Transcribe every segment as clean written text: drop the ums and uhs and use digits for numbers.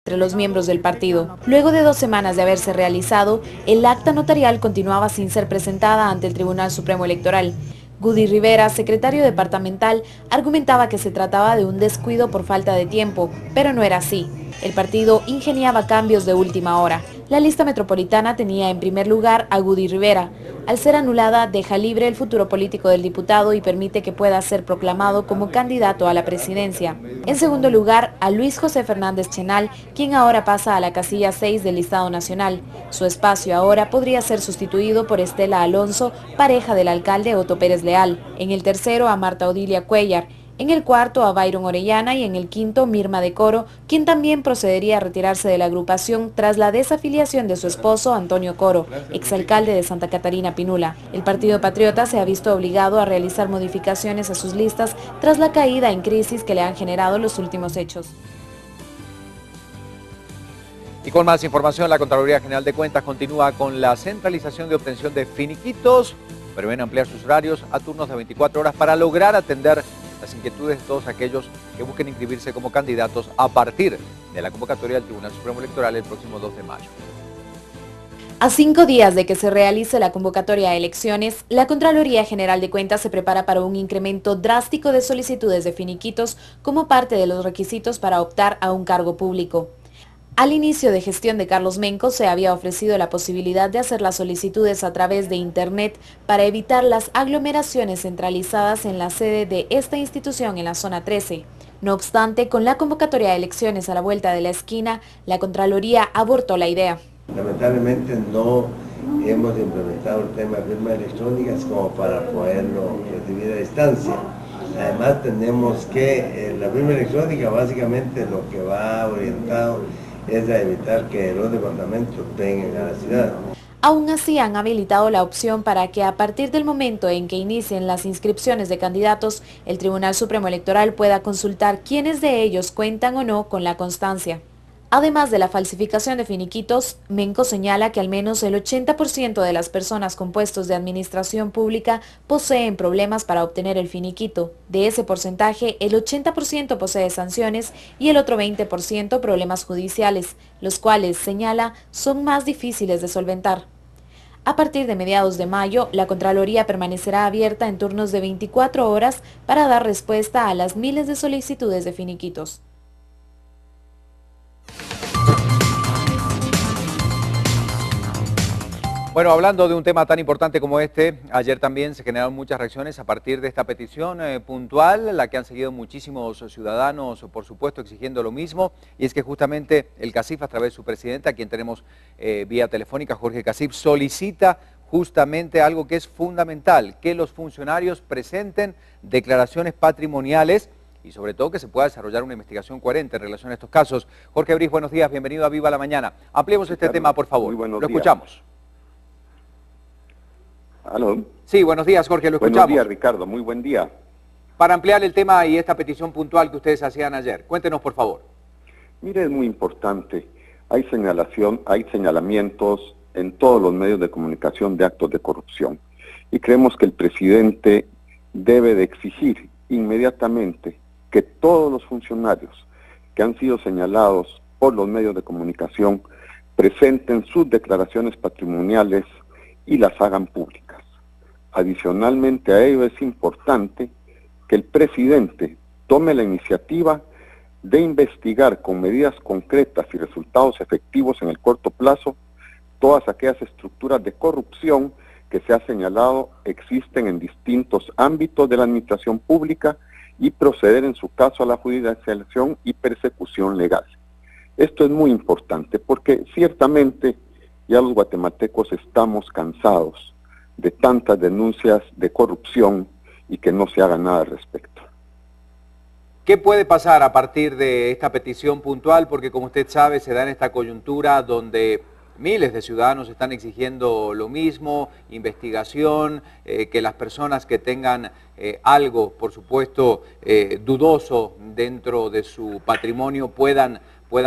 entre los miembros del partido. Luego de 2 semanas de haberse realizado, el acta notarial continuaba sin ser presentada ante el Tribunal Supremo Electoral. Gudy Rivera, secretario departamental, argumentaba que se trataba de un descuido por falta de tiempo, pero no era así. El partido ingeniaba cambios de última hora. La lista metropolitana tenía en primer lugar a Gudy Rivera. Al ser anulada, deja libre el futuro político del diputado y permite que pueda ser proclamado como candidato a la presidencia. En segundo lugar, a Luis José Fernández Chenal, quien ahora pasa a la casilla 6 del listado nacional. Su espacio ahora podría ser sustituido por Estela Alonso, pareja del alcalde Otto Pérez Leal. En el tercero, a Marta Odilia Cuellar. En el cuarto a Byron Orellana y en el quinto Mirma de Coro, quien también procedería a retirarse de la agrupación tras la desafiliación de su esposo Antonio Coro, exalcalde de Santa Catarina Pinula. El Partido Patriota se ha visto obligado a realizar modificaciones a sus listas tras la caída en crisis que le han generado los últimos hechos. Y con más información, la Contraloría General de Cuentas continúa con la centralización de obtención de finiquitos. Prevén ampliar sus horarios a turnos de 24 horas para lograr atender las inquietudes de todos aquellos que busquen inscribirse como candidatos a partir de la convocatoria del Tribunal Supremo Electoral el próximo 2 de mayo. A 5 días de que se realice la convocatoria a elecciones, la Contraloría General de Cuentas se prepara para un incremento drástico de solicitudes de finiquitos como parte de los requisitos para optar a un cargo público. Al inicio de gestión de Carlos Menco se había ofrecido la posibilidad de hacer las solicitudes a través de Internet para evitar las aglomeraciones centralizadas en la sede de esta institución en la zona 13. No obstante, con la convocatoria de elecciones a la vuelta de la esquina, la Contraloría abortó la idea. Lamentablemente no hemos implementado el tema de firmas electrónicas como para poderlo recibir a distancia. Además tenemos que la firma electrónica básicamente lo que va orientado es a evitar que los departamentos vengan a la ciudad. Aún así han habilitado la opción para que a partir del momento en que inicien las inscripciones de candidatos, el Tribunal Supremo Electoral pueda consultar quiénes de ellos cuentan o no con la constancia. Además de la falsificación de finiquitos, Menco señala que al menos el 80% de las personas con puestos de administración pública poseen problemas para obtener el finiquito. De ese porcentaje, el 80% posee sanciones y el otro 20% problemas judiciales, los cuales, señala, son más difíciles de solventar. A partir de mediados de mayo, la Contraloría permanecerá abierta en turnos de 24 horas para dar respuesta a las miles de solicitudes de finiquitos. Bueno, hablando de un tema tan importante como este, ayer también se generaron muchas reacciones a partir de esta petición puntual, la que han seguido muchísimos ciudadanos, por supuesto, exigiendo lo mismo, y es que justamente el CACIF, a través de su presidente, a quien tenemos vía telefónica, Jorge Casif, solicita justamente algo que es fundamental, que los funcionarios presenten declaraciones patrimoniales y sobre todo que se pueda desarrollar una investigación coherente en relación a estos casos. Jorge Briz, buenos días, bienvenido a Viva la Mañana. Ampliemos este tema, por favor. Lo escuchamos. ¿Aló? Sí, buenos días, Jorge, lo escuchamos. Buenos días, Ricardo, muy buen día. Para ampliar el tema y esta petición puntual que ustedes hacían ayer, cuéntenos, por favor. Mire, es muy importante. Hay señalamientos en todos los medios de comunicación de actos de corrupción. Y creemos que el presidente debe de exigir inmediatamente que todos los funcionarios que han sido señalados por los medios de comunicación presenten sus declaraciones patrimoniales y las hagan públicas. Adicionalmente a ello es importante que el presidente tome la iniciativa de investigar con medidas concretas y resultados efectivos en el corto plazo todas aquellas estructuras de corrupción que se ha señalado existen en distintos ámbitos de la administración pública y proceder en su caso a la judicialización y persecución legal. Esto es muy importante porque ciertamente ya los guatemaltecos estamos cansados de tantas denuncias de corrupción y que no se haga nada al respecto. ¿Qué puede pasar a partir de esta petición puntual? Porque como usted sabe, se da en esta coyuntura donde miles de ciudadanos están exigiendo lo mismo, investigación, que las personas que tengan algo, por supuesto, dudoso dentro de su patrimonio puedan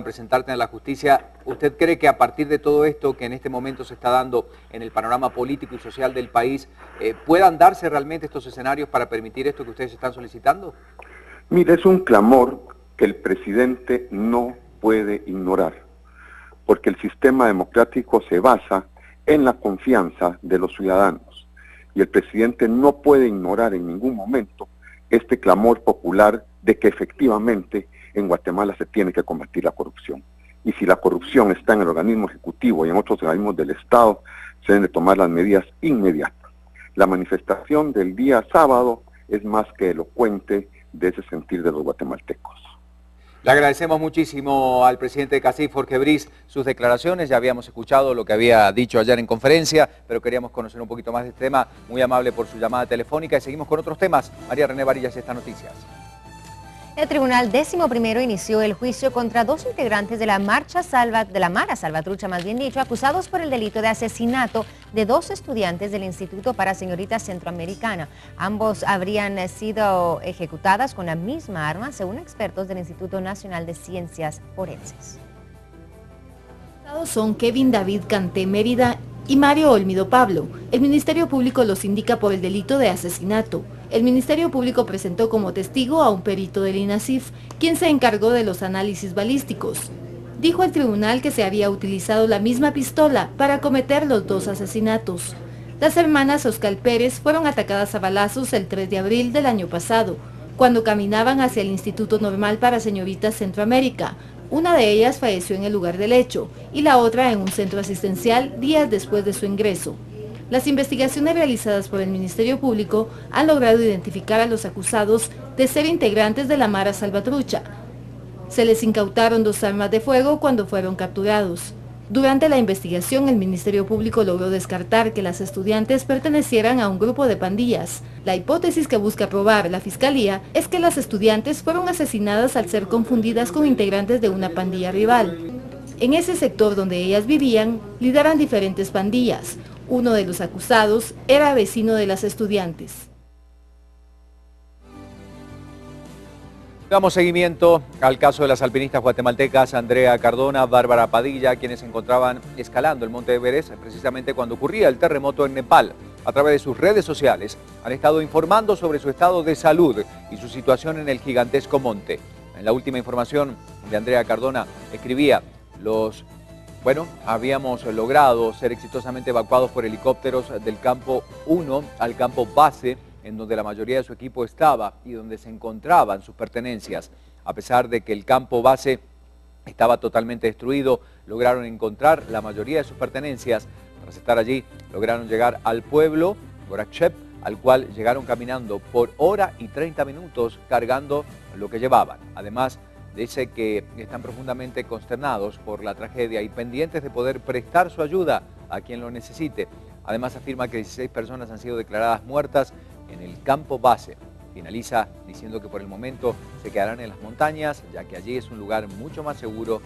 presentarse a la justicia. ¿Usted cree que a partir de todo esto que en este momento se está dando en el panorama político y social del país, puedan darse realmente estos escenarios para permitir esto que ustedes están solicitando? Mire, es un clamor que el presidente no puede ignorar, porque el sistema democrático se basa en la confianza de los ciudadanos, y el presidente no puede ignorar en ningún momento este clamor popular de que efectivamente en Guatemala se tiene que combatir la corrupción. Y si la corrupción está en el organismo ejecutivo y en otros organismos del Estado, se deben de tomar las medidas inmediatas. La manifestación del día sábado es más que elocuente de ese sentir de los guatemaltecos. Le agradecemos muchísimo al presidente de CACIF, Jorge Briz, sus declaraciones. Ya habíamos escuchado lo que había dicho ayer en conferencia, pero queríamos conocer un poquito más de este tema. Muy amable por su llamada telefónica y seguimos con otros temas. María René Varillas y estas noticias. El Tribunal 11º inició el juicio contra 2 integrantes de la Mara Salvatrucha, más bien dicho, acusados por el delito de asesinato de 2 estudiantes del Instituto para Señoritas Centroamericana. Ambos habrían sido ejecutadas con la misma arma, según expertos del Instituto Nacional de Ciencias Forenses. Son Kevin David Canté Mérida y Mario Olmido Pablo. El Ministerio Público los indica por el delito de asesinato. El Ministerio Público presentó como testigo a un perito del INASIF, quien se encargó de los análisis balísticos. Dijo al tribunal que se había utilizado la misma pistola para cometer los 2 asesinatos. Las hermanas Oscar Pérez fueron atacadas a balazos el 3 de abril del año pasado, cuando caminaban hacia el Instituto Normal para Señoritas Centroamérica. Una de ellas falleció en el lugar del hecho y la otra en un centro asistencial días después de su ingreso. Las investigaciones realizadas por el Ministerio Público han logrado identificar a los acusados de ser integrantes de la Mara Salvatrucha. Se les incautaron 2 armas de fuego cuando fueron capturados. Durante la investigación, el Ministerio Público logró descartar que las estudiantes pertenecieran a un grupo de pandillas. La hipótesis que busca probar la Fiscalía es que las estudiantes fueron asesinadas al ser confundidas con integrantes de una pandilla rival. En ese sector donde ellas vivían, lideran diferentes pandillas. Uno de los acusados era vecino de las estudiantes. Damos seguimiento al caso de las alpinistas guatemaltecas Andrea Cardona, Bárbara Padilla, quienes se encontraban escalando el Monte Everest precisamente cuando ocurría el terremoto en Nepal. A través de sus redes sociales han estado informando sobre su estado de salud y su situación en el gigantesco monte. En la última información de Andrea Cardona escribía: habíamos logrado ser exitosamente evacuados por helicópteros del campo 1 al campo base, en donde la mayoría de su equipo estaba y donde se encontraban sus pertenencias. A pesar de que el campo base estaba totalmente destruido, lograron encontrar la mayoría de sus pertenencias. Tras estar allí, lograron llegar al pueblo Gorakchep, al cual llegaron caminando por 1:30 minutos cargando lo que llevaban. Además, dice que están profundamente consternados por la tragedia y pendientes de poder prestar su ayuda a quien lo necesite. Además, afirma que 16 personas han sido declaradas muertas en el campo base. Finaliza diciendo que por el momento se quedarán en las montañas, ya que allí es un lugar mucho más seguro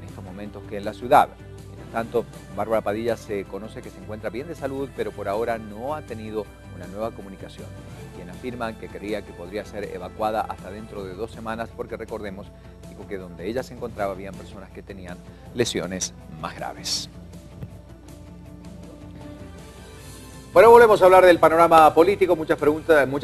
en estos momentos que en la ciudad. Mientras tanto, Bárbara Padilla se conoce que se encuentra bien de salud, pero por ahora no ha tenido una nueva comunicación. Quien afirma que creía que podría ser evacuada hasta dentro de 2 semanas, porque recordemos, dijo que donde ella se encontraba habían personas que tenían lesiones más graves. Bueno, volvemos a hablar del panorama político. Muchas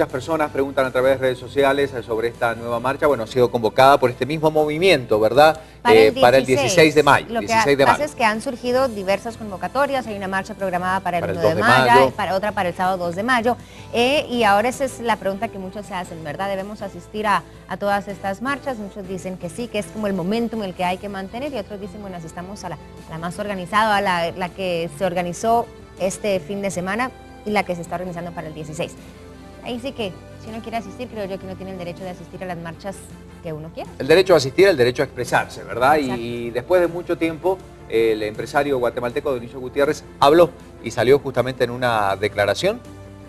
personas preguntan a través de redes sociales sobre esta nueva marcha. Bueno, ha sido convocada por este mismo movimiento, ¿verdad? Para el 16 de mayo. Lo que pasa es que han surgido diversas convocatorias. Hay una marcha programada para el 1 de mayo, otra para el sábado 2 de mayo. Y ahora esa es la pregunta que muchos se hacen, ¿verdad? ¿Debemos asistir a todas estas marchas? Muchos dicen que sí, que es como el momento en el que hay que mantener. Y otros dicen, bueno, asistamos a la más organizada, a la que se organizó este fin de semana y la que se está organizando para el 16. Ahí sí que, si uno quiere asistir, creo yo que uno tiene el derecho de asistir a las marchas que uno quiera. El derecho a asistir, el derecho a expresarse, ¿verdad? Y después de mucho tiempo, el empresario guatemalteco Dionisio Gutiérrez habló y salió justamente en una declaración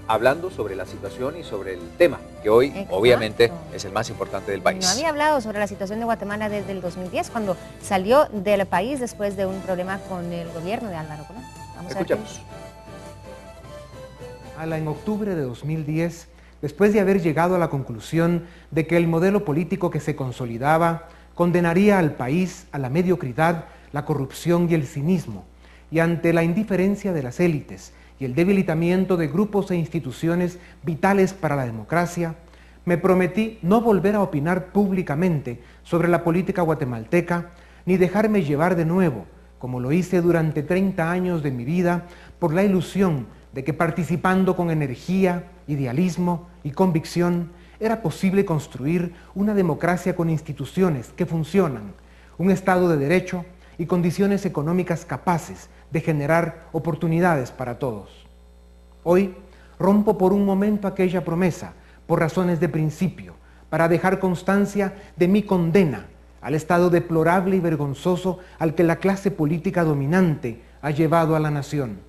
hablando sobre la situación y sobre el tema, que hoy obviamente es el más importante del país. No había hablado sobre la situación de Guatemala desde el 2010, cuando salió del país después de un problema con el gobierno de Álvaro Colón. Escuchemos. En octubre de 2010, después de haber llegado a la conclusión de que el modelo político que se consolidaba condenaría al país a la mediocridad, la corrupción y el cinismo, y ante la indiferencia de las élites y el debilitamiento de grupos e instituciones vitales para la democracia, me prometí no volver a opinar públicamente sobre la política guatemalteca ni dejarme llevar de nuevo, como lo hice durante 30 años de mi vida, por la ilusión de que participando con energía, idealismo y convicción, era posible construir una democracia con instituciones que funcionan, un Estado de Derecho y condiciones económicas capaces de generar oportunidades para todos. Hoy rompo por un momento aquella promesa, por razones de principio, para dejar constancia de mi condena al estado deplorable y vergonzoso al que la clase política dominante ha llevado a la nación.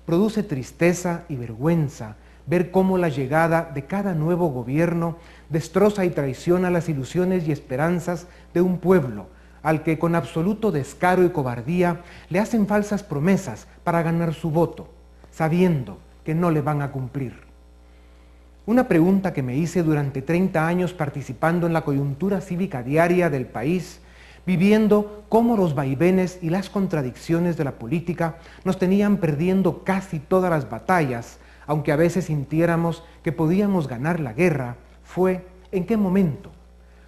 Produce tristeza y vergüenza ver cómo la llegada de cada nuevo gobierno destroza y traiciona las ilusiones y esperanzas de un pueblo al que con absoluto descaro y cobardía le hacen falsas promesas para ganar su voto, sabiendo que no le van a cumplir. Una pregunta que me hice durante 30 años participando en la coyuntura cívica diaria del país, viviendo cómo los vaivenes y las contradicciones de la política nos tenían perdiendo casi todas las batallas, aunque a veces sintiéramos que podíamos ganar la guerra, fue ¿en qué momento?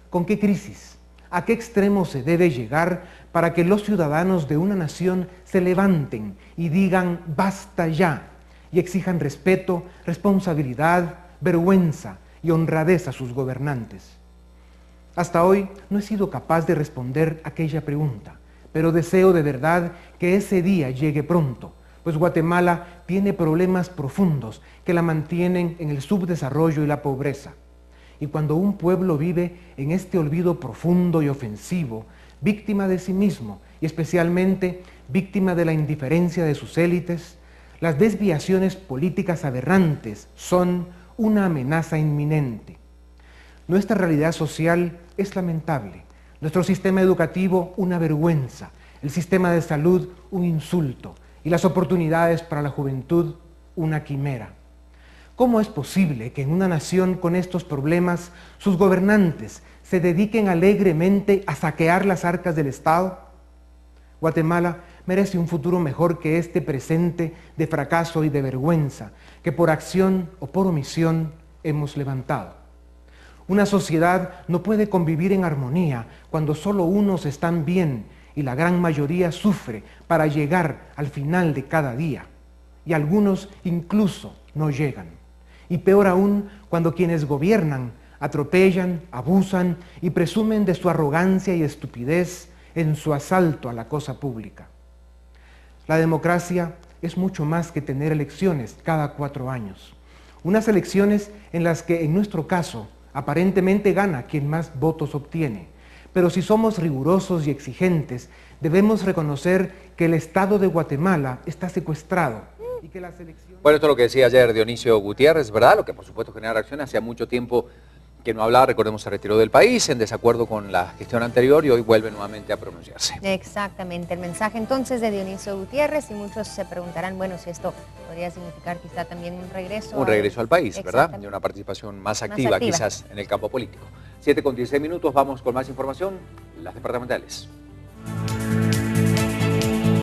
¿Con qué crisis? ¿A qué extremo se debe llegar para que los ciudadanos de una nación se levanten y digan basta ya y exijan respeto, responsabilidad, vergüenza y honradez a sus gobernantes? Hasta hoy no he sido capaz de responder aquella pregunta, pero deseo de verdad que ese día llegue pronto, pues Guatemala tiene problemas profundos que la mantienen en el subdesarrollo y la pobreza. Y cuando un pueblo vive en este olvido profundo y ofensivo, víctima de sí mismo y especialmente víctima de la indiferencia de sus élites, las desviaciones políticas aberrantes son una amenaza inminente. Nuestra realidad social es lamentable, nuestro sistema educativo una vergüenza, el sistema de salud un insulto y las oportunidades para la juventud una quimera. ¿Cómo es posible que en una nación con estos problemas sus gobernantes se dediquen alegremente a saquear las arcas del Estado? Guatemala merece un futuro mejor que este presente de fracaso y de vergüenza que por acción o por omisión hemos levantado. Una sociedad no puede convivir en armonía cuando solo unos están bien y la gran mayoría sufre para llegar al final de cada día, y algunos incluso no llegan. Y peor aún, cuando quienes gobiernan atropellan, abusan y presumen de su arrogancia y estupidez en su asalto a la cosa pública. La democracia es mucho más que tener elecciones cada 4 años. Unas elecciones en las que, en nuestro caso, aparentemente gana quien más votos obtiene. Pero si somos rigurosos y exigentes, debemos reconocer que el Estado de Guatemala está secuestrado y que las elecciones... Bueno, esto es lo que decía ayer Dionisio Gutiérrez, ¿verdad? Lo que por supuesto genera reacción. Hacía mucho tiempo que no hablaba, recordemos, se retiró del país en desacuerdo con la gestión anterior y hoy vuelve nuevamente a pronunciarse. Exactamente, el mensaje entonces de Dionisio Gutiérrez, y muchos se preguntarán, bueno, si esto podría significar quizá también un regreso. Un regreso al país, ¿verdad? De una participación más activa quizás en el campo político. 7:16, vamos con más información, las departamentales.